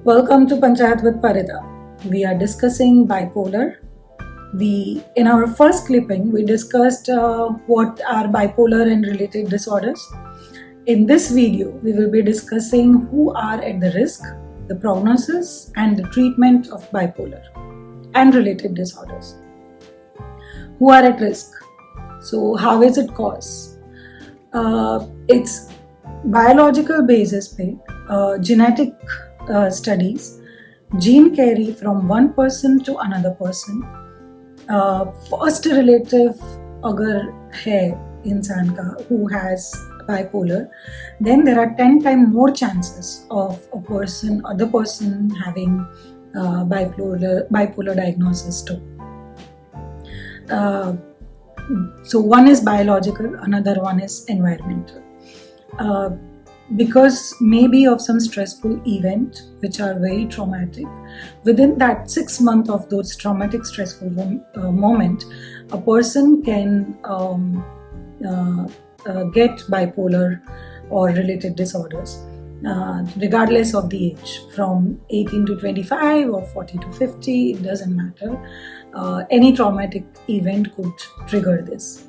Welcome to Panchayat with Parida. We are discussing bipolar. In our first clipping, we discussed what are bipolar and related disorders. In this video, we will be discussing who are at the risk, the prognosis, and the treatment of bipolar and related disorders. Who are at risk? So, how is it caused? It's biological basis पे genetic studies, gene carry from one person to another person. First relative अगर है इंसान का who has bipolar, then there are 10 times more chances of other person having bipolar diagnosis too. So one is biological, another one is environmental. Because maybe of some stressful event which are very traumatic, within that 6 months of those traumatic stressful moment, a person can get bipolar or related disorders regardless of the age, from 18 to 25 or 40 to 50, it doesn't matter. Any traumatic event could trigger this.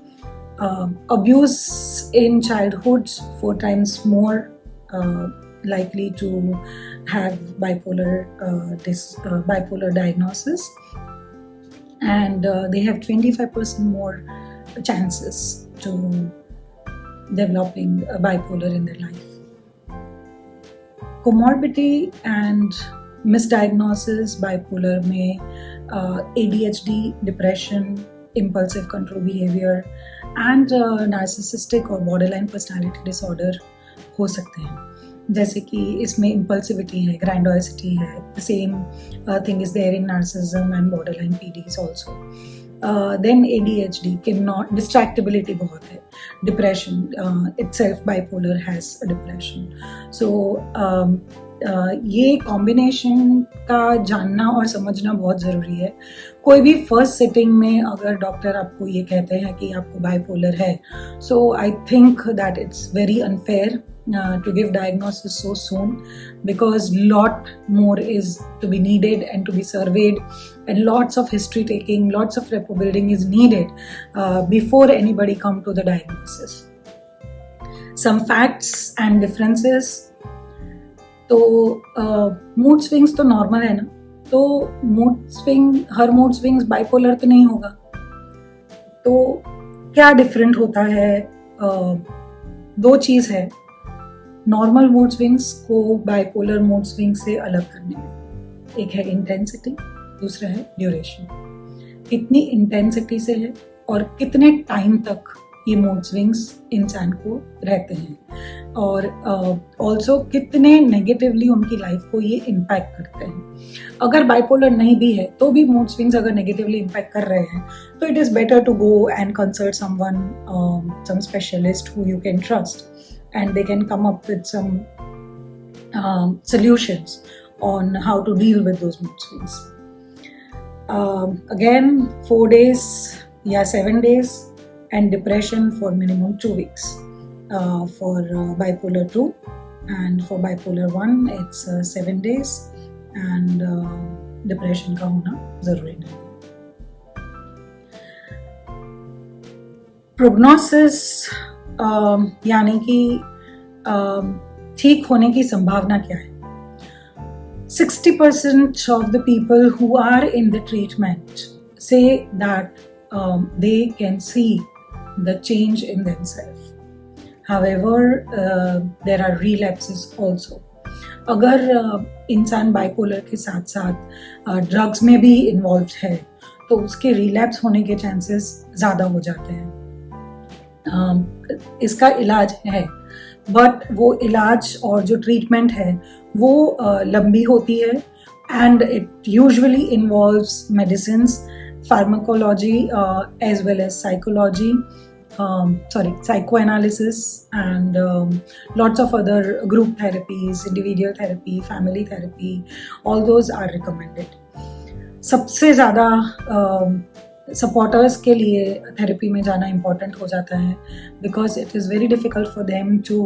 Abuse in childhood, 4 times more likely to have bipolar diagnosis, and they have 25% more chances to developing bipolar in their life. Comorbidity and misdiagnosis bipolar में ADHD, depression, impulsive control behavior and narcissistic और borderline personality disorder हो सकते हैं. जैसे कि इसमें impulsivity है, grandiosity है, the same thing is there in narcissism and borderline PDs also. Then ADHD cannot, distractibility बहुत है, depression itself bipolar has a depression. So ये कॉम्बिनेशन का जानना और समझना बहुत ज़रूरी है. कोई भी फर्स्ट सिटिंग में अगर डॉक्टर आपको ये कहते हैं कि आपको बाइपोलर है, so I think that it's very unfair to give diagnosis so soon, because lot more is to be needed and to be surveyed, and lots of history taking, lots of rapport building is needed before anybody come to the diagnosis. Some facts and differences. तो mood swings तो normal है ना, तो हर mood swings bipolar तो नहीं होगा. तो क्या डिफरेंट होता है? दो चीज़ है नॉर्मल मूड स्विंग्स को बाइपोलर मूड स्विंग से अलग करने में. एक है इंटेंसिटी, दूसरा है ड्यूरेशन. कितनी इंटेंसिटी से है और कितने टाइम तक ये मूड स्विंग्स इंसान को रहते हैं, और ऑल्सो कितने नेगेटिवली उनकी लाइफ को ये इम्पैक्ट करते हैं. अगर बाइपोलर नहीं भी है तो भी मूड स्विंग्स अगर नेगेटिवली इम्पैक्ट कर रहे हैं, तो it is better to go and consult someone, some specialist who you can trust, and they can come up with some solutions on how to deal with those mood swings. Again, 4 days, 7 days, and depression for minimum 2 weeks for bipolar 2, and for bipolar 1 it's 7 days, and depression का होना जरूरी नहीं. Prognosis यानी कि ठीक होने की संभावना क्या है? 60% of the people who are in the treatment say that they can see the change in themselves. However, there are relapses also. अगर इंसान बाइपोलर के साथ साथ ड्रग्स में भी इन्वॉल्व है, तो उसके रिलैप्स होने के चांसेस ज़्यादा हो जाते हैं. इसका इलाज है, बट वो इलाज और जो ट्रीटमेंट है वो लंबी होती है, and it usually involves medicines, pharmacology as well as psychology, psychoanalysis, and lots of other group therapies, individual therapy, family therapy, all those are recommended. सबसे ज़्यादा सपोर्टर्स के लिए थेरेपी में जाना इम्पॉर्टेंट हो जाता है, because it is very difficult for them to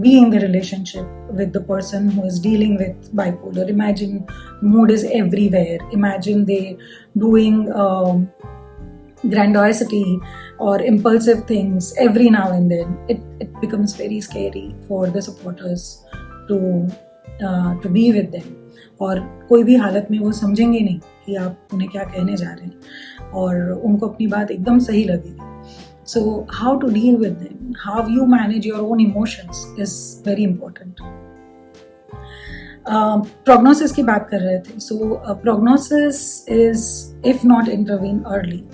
be in the relationship with the person who is dealing with bipolar. Imagine mood is everywhere. Imagine they doing grandiosity or impulsive things every now and then. It becomes very scary for the supporters to be with them. और कोई भी हालत में वो समझेंगे नहीं कि आप उन्हें क्या कहने जा रहे हैं और उनको अपनी बात एकदम सही लगेगी. So how to deal with them, how you manage your own emotions is very important. Prognosis की बात कर रहे थे. So prognosis is, if not intervene early,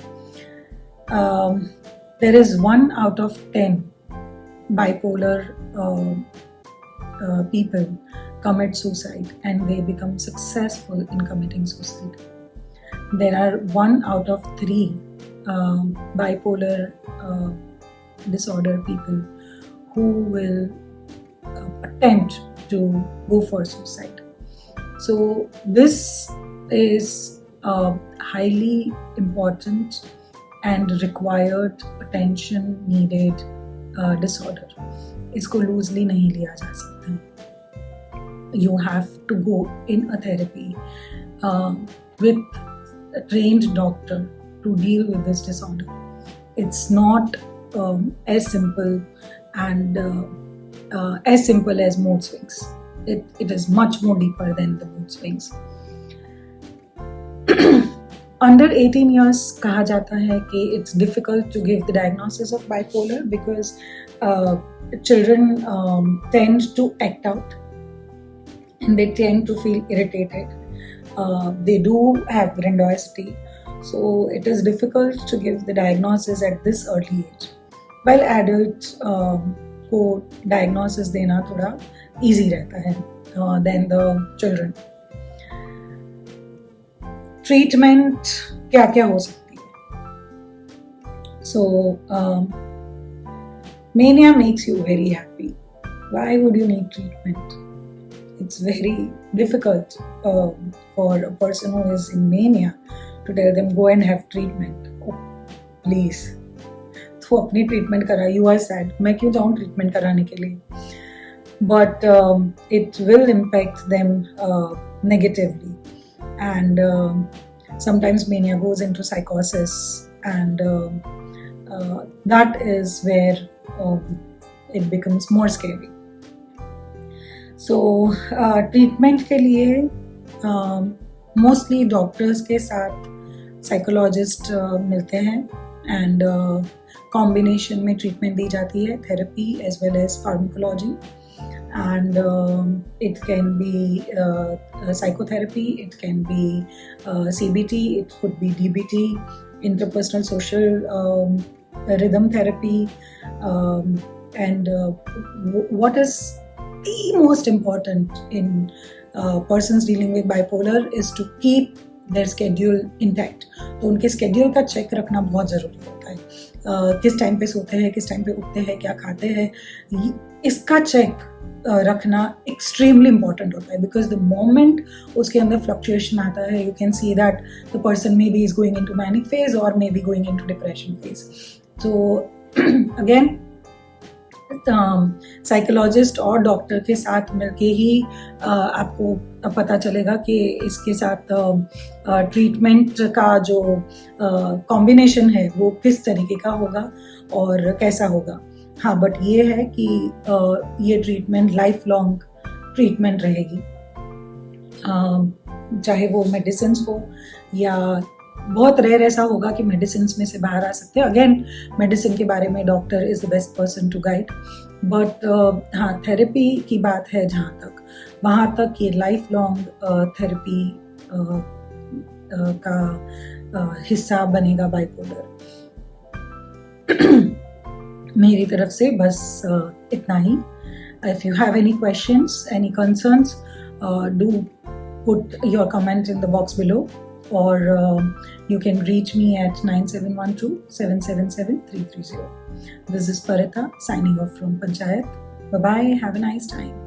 there is 1 out of 10 bipolar people commit suicide and they become successful in committing suicide. There are 1 out of 3 bipolar disorder people who will attempt to go for suicide. So this is a highly important and required attention needed disorder. इसको loosely नहीं लिया जा सकता. You have to go in a therapy with a trained doctor to deal with this disorder. It's not as simple and as simple as mood swings. It is much more deeper than the mood swings. Under 18 years कहा जाता है कि it's difficult to give the diagnosis of bipolar because children tend to act out and they tend to feel irritated. They do have grandiosity. So it is difficult to give the diagnosis at this early age. While adults को diagnosis देना थोड़ा easy रहता है than the children. Treatment क्या क्या हो सकती है? So mania makes you very happy. Why would you need treatment? It's very difficult for a person who is in mania to tell them go and have treatment. Oh, please. तो अपनी treatment करा. You are sad. मैं क्यों जाऊँ treatment कराने के लिए? But it will impact them negatively, and sometimes mania goes into psychosis, and that is where it becomes more scary. So treatment के लिए mostly doctors के साथ psychologist मिलते हैं and combination में treatment दी जाती है, therapy as well as pharmacology, and it can be psychotherapy, it can be CBT, it could be DBT, interpersonal social rhythm therapy, and what is the most important in persons dealing with bipolar is to keep their schedule intact. तो उनके schedule का check रखना बहुत ज़रूरी होता है. किस time पे सोते हैं, किस टाइम पे उठते हैं, क्या खाते हैं, इसका check रखना extremely important होता है, because the moment उसके अंदर fluctuation आता है, you can see that the person maybe is going into manic phase or maybe going into depression phase. So again, psychologist और डॉक्टर के साथ मिलके ही आपको पता चलेगा कि इसके साथ ट्रीटमेंट का जो कॉम्बिनेशन है वो किस तरीके का होगा और कैसा होगा. हाँ, बट ये है कि ये ट्रीटमेंट लाइफ लॉन्ग ट्रीटमेंट रहेगी, चाहे वो मेडिसिन हो या बहुत रेयर ऐसा होगा कि मेडिसिन में से बाहर आ सकते हैं. अगेन, मेडिसिन के बारे में doctor is the best person to guide, but हाँ, थेरेपी की बात है जहाँ तक, वहाँ तक ये लाइफ लॉन्ग थेरेपी का हिस्सा बनेगा बाइपोलर. मेरी तरफ से बस इतना ही. If you have any questions, any concerns, do put your comment in the box below, or you can reach me at 9712-777-330. This is Parita signing off from Panchayat. Bye bye. Have a nice time.